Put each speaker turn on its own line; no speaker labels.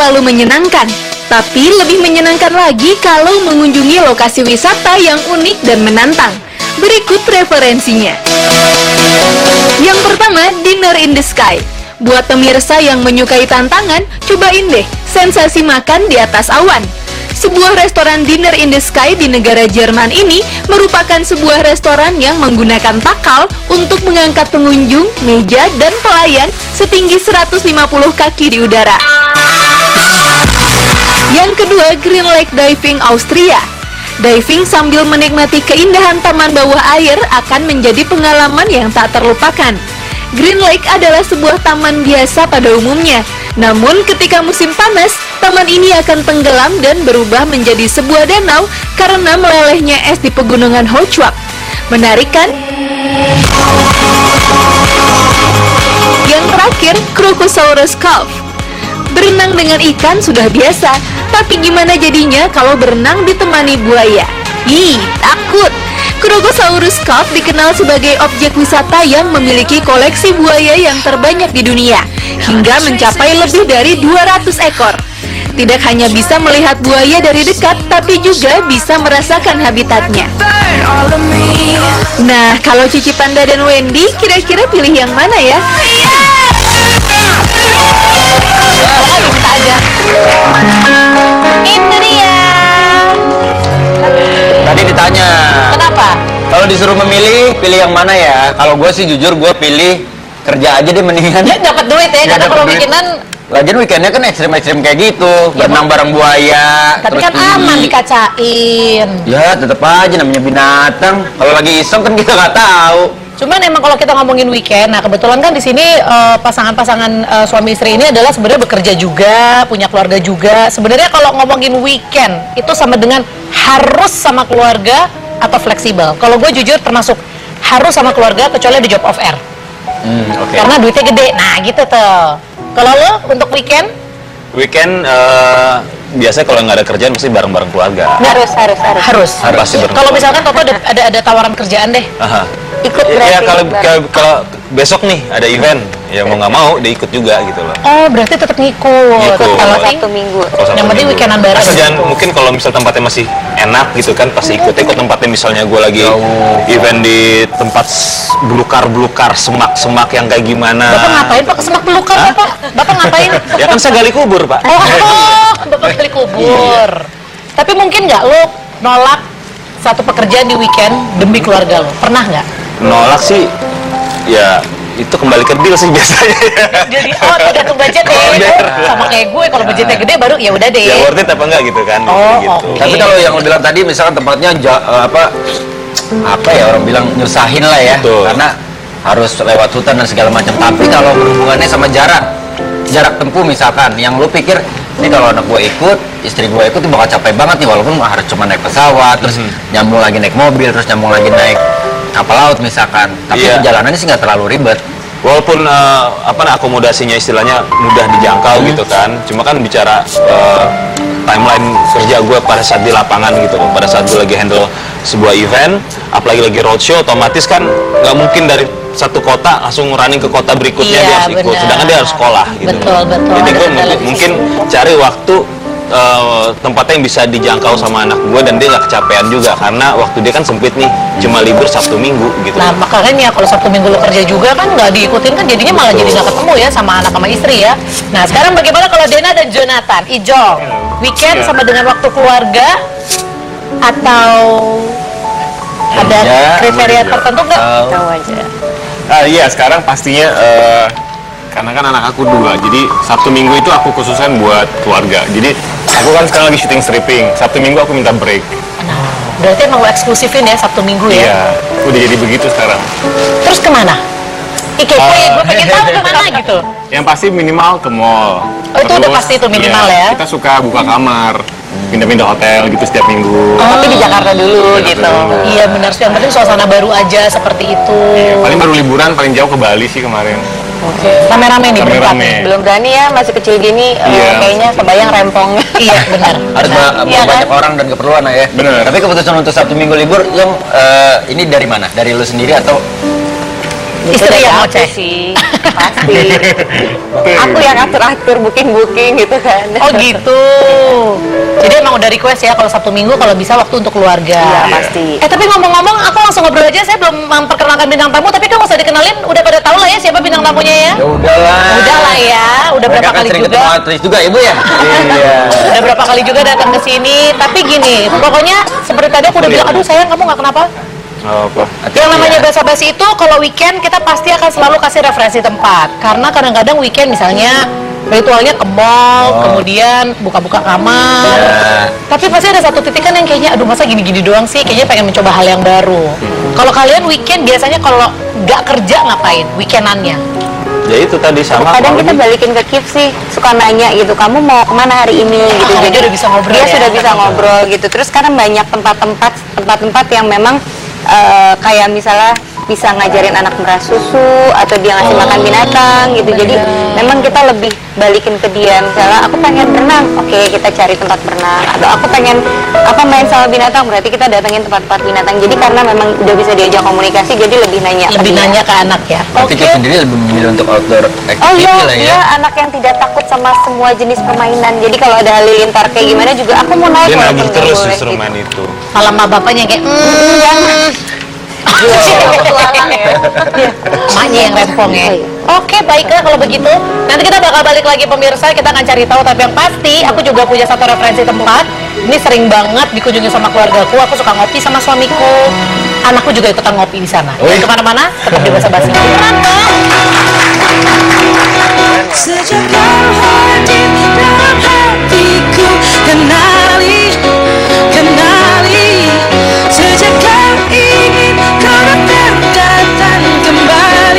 selalu menyenangkan, tapi lebih menyenangkan lagi kalau mengunjungi lokasi wisata yang unik dan menantang. Berikut referensinya. Yang pertama, Dinner in the Sky. Buat pemirsa yang menyukai tantangan, cobain deh sensasi makan di atas awan. Sebuah restoran Dinner in the Sky di negara Jerman ini merupakan sebuah restoran yang menggunakan takal untuk mengangkat pengunjung, meja, dan pelayan setinggi 150 kaki di udara. Yang kedua, Green Lake Diving Austria. Diving sambil menikmati keindahan taman bawah air akan menjadi pengalaman yang tak terlupakan. Green Lake adalah sebuah taman biasa pada umumnya. Namun ketika musim panas, taman ini akan tenggelam dan berubah menjadi sebuah danau karena melelehnya es di pegunungan Hochwag. Menarik kan? Yang terakhir, Crocosaurus Cove. Berenang dengan ikan sudah biasa, tapi gimana jadinya kalau berenang ditemani buaya? Ih, takut! Crocosaurus Cove dikenal sebagai objek wisata yang memiliki koleksi buaya yang terbanyak di dunia, hingga mencapai lebih dari 200 ekor. Tidak hanya bisa melihat buaya dari dekat, tapi juga bisa merasakan habitatnya. Nah, kalau Cici Panda dan Wendy, kira-kira pilih yang mana ya?
Itu dia.
Tadi ditanya,
Kenapa?
kalau disuruh memilih, pilih yang mana ya? Kalau gue sih jujur, gue pilih kerja aja deh mendingan.
Dia dapat duit ya, karena
dapet
kalau
duit.
bikinan.
Lagian weekendnya kan ekstrim-ekstrim kayak gitu, berenang bareng buaya.
Tapi
terus
kan aman dikacain.
Ya tetep aja namanya binatang. Kalau lagi iseng kan kita nggak tahu.
Cuman emang kalau kita ngomongin weekend, nah kebetulan kan di sini pasangan-pasangan suami istri ini adalah sebenarnya bekerja juga, punya keluarga juga. Sebenarnya kalau ngomongin weekend itu sama dengan harus sama keluarga atau fleksibel. Kalau gue jujur termasuk harus sama keluarga kecuali di job off air.
Oke.
Karena duitnya gede. Nah gitu tuh. Kalau lo untuk weekend?
Weekend biasanya kalau nggak ada kerjaan pasti bareng-bareng keluarga.
Harus.
Pasti bareng
Kalau
keluarga.
misalkan Toto ada tawaran kerjaan deh.
Aha.
Ikut
Ya
berarti.
kalau besok nih ada event, ya mau nggak mau dia ikut juga gitu loh.
Oh, berarti tetap ngikut.
Ngikut.
Kalau
Satu
minggu.
Kalau Sabtu
Yang penting
Minggu.
weekendan bareng.
Asal jangan, mungkin kalau misal tempatnya masih enak gitu kan pasti ikutnya. Kok tempatnya misalnya gue lagi event di tempat belukar-belukar semak-semak yang kayak gimana.
Bapak ngapain Pak ke semak belukar Bapak? Bapak ngapain?
Ya kan saya gali kubur Pak.
Oh, Bapak beli kubur. Tapi mungkin nggak lo nolak satu pekerjaan di weekend demi keluarga lo? Pernah nggak?
Nolak sih, ya itu kembali ke deal sih biasanya.
Jadi tergantung budget ya. Sama kayak gue kalau budgetnya gede baru ya udah deh.
Ya worth it apa enggak gitu kan?
Oh,
gitu.
oke.
Tapi kalau yang lo bilang tadi, misalkan tempatnya apa ya orang bilang nyusahin lah ya,
Betul.
karena harus lewat hutan dan segala macam. Tapi kalau berhubungannya sama jarak tempuh misalkan, yang lu pikir ini kalau anak gue ikut, istri gue ikut, tuh bakal capek banget nih, walaupun harus cuma naik pesawat, terus nyambung lagi naik mobil, terus nyambung lagi naik kapal laut misalkan. Tapi
Iya.
perjalanannya sih nggak terlalu ribet.
Walaupun akomodasinya istilahnya mudah dijangkau gitu kan, cuma kan bicara timeline kerja gue pada saat di lapangan gitu loh, pada saat gue lagi handle sebuah event, apalagi lagi roadshow, otomatis kan nggak mungkin dari satu kota langsung running ke kota berikutnya
Iya,
dia harus ikut,
benar.
sedangkan dia harus sekolah gitu.
Betul.
Jadi gue
Ada
mungkin cari waktu tempatnya yang bisa dijangkau sama anak gue dan dia nggak kecapean juga karena waktu dia kan sempit nih, cuma libur Sabtu Minggu gitu.
Nah makanya kalau Sabtu Minggu lo kerja juga kan nggak diikutin kan jadinya malah jadi nggak ketemu ya sama anak sama istri ya. Nah sekarang bagaimana kalau Dena dan Jonathan? Ijong, weekend sama dengan waktu keluarga atau ada kriteria tertentu nggak? Tahu aja.
Iya, sekarang pastinya karena kan anak aku 2, jadi Sabtu Minggu itu aku khususkan buat keluarga. Jadi aku kan sekarang lagi syuting stripping, Sabtu Minggu aku minta break.
Berarti emang lo eksklusifin ya Sabtu Minggu ya?
Iya, udah jadi begitu sekarang.
Terus kemana? Kepo ya, gue pengen tahu kemana gitu.
Yang pasti minimal ke mall.
Oh, itu udah pasti itu minimal
iya,
ya?
Kita suka buka kamar, pindah-pindah hotel gitu setiap minggu.
Tapi di Jakarta dulu
Jakarta
gitu.
dulu.
Iya benar sih, yang penting suasana baru aja seperti itu.
Iya, paling baru liburan paling jauh ke Bali sih kemarin.
Rame-rame nih berempat.
Rame-rame.
Belum berani ya, masih kecil gini,
Iya.
kayaknya kebayang rempong.
Iya benar.
Harus
Iya kan?
banyak orang dan keperluan lah ya.
Bener.
Tapi keputusan untuk Sabtu Minggu libur, yang ini dari mana? Dari lu sendiri atau
Istri yang
Dari
ngoceh.
aku sih. Pasti. Aku yang atur-atur, booking gitu kan.
Oh gitu. Jadi emang udah request ya kalau Sabtu Minggu kalau bisa waktu untuk keluarga.
Iya, pasti.
Tapi ngomong-ngomong, aku langsung ngobrol aja. Saya belum memperkenalkan bintang tamu, tapi kan nggak usah dikenalin. Udah pada tahu lah ya siapa bintang tamunya ya.
Ya udahlah.
Udah lah ya. Udah
Mereka
berapa
kan
kali
sering
juga.
ketemu artis juga ibu ya. Iya.
Udah berapa kali juga datang ke sini. Tapi gini, pokoknya seperti tadi aku udah bilang, aduh sayang kamu nggak kenapa?
Apa?
Yang namanya
Iya.
basa-basi itu kalau weekend kita pasti akan selalu kasih referensi tempat. Karena kadang-kadang weekend misalnya ritualnya ke mall, kemudian buka-buka kamar.
Ya.
Tapi pasti ada satu titik kan yang kayaknya, aduh masa gini-gini doang sih, kayaknya pengen mencoba hal yang baru. Kalau kalian weekend biasanya kalau nggak kerja ngapain weekendannya?
Ya itu tadi sama.
Kadang
kalau
kita
lebih-
balikin ke Kip sih, suka nanya gitu, kamu mau kemana hari ini gitu.
Oh, dia udah bisa ngobrol
Dia
ya?
sudah bisa ngobrol gitu. Terus sekarang banyak tempat-tempat yang memang kayak misalnya bisa ngajarin anak merah susu atau dia ngasih makan binatang gitu. Jadi memang kita lebih balikin ke dia. Misalnya aku pengen berenang, oke kita cari tempat berenang. Atau aku pengen main sama binatang, berarti kita datengin tempat-tempat binatang. Jadi karena memang udah bisa diajak komunikasi, jadi lebih nanya. ke
Lebih
dia.
nanya ke anak ya.
Berarti kita sendiri lebih memilih untuk outdoor
Oh
activity
iya,
lah ya.
dia anak yang tidak takut sama semua jenis permainan. Jadi kalau ada halilintar kayak gimana juga aku mau naik.
Dia
walaupun
nagih
nggak
terus
boleh
justru
gitu.
main itu.
Malah sama bapaknya kayak,
Petualang ya.
emaknya yang rempong ya.
Oh, iya.
Oke, baiklah kalau begitu. Nanti kita bakal balik lagi pemirsa, kita akan cari tahu. Tapi yang pasti, aku juga punya satu referensi tempat. Ini sering banget dikunjungi sama keluargaku. Aku suka ngopi sama suamiku. Anakku juga ikutan ngopi di sana. Jangan kemana-mana, tetap di basa-basi.
Sejak kau hadir dalam hatiku, dan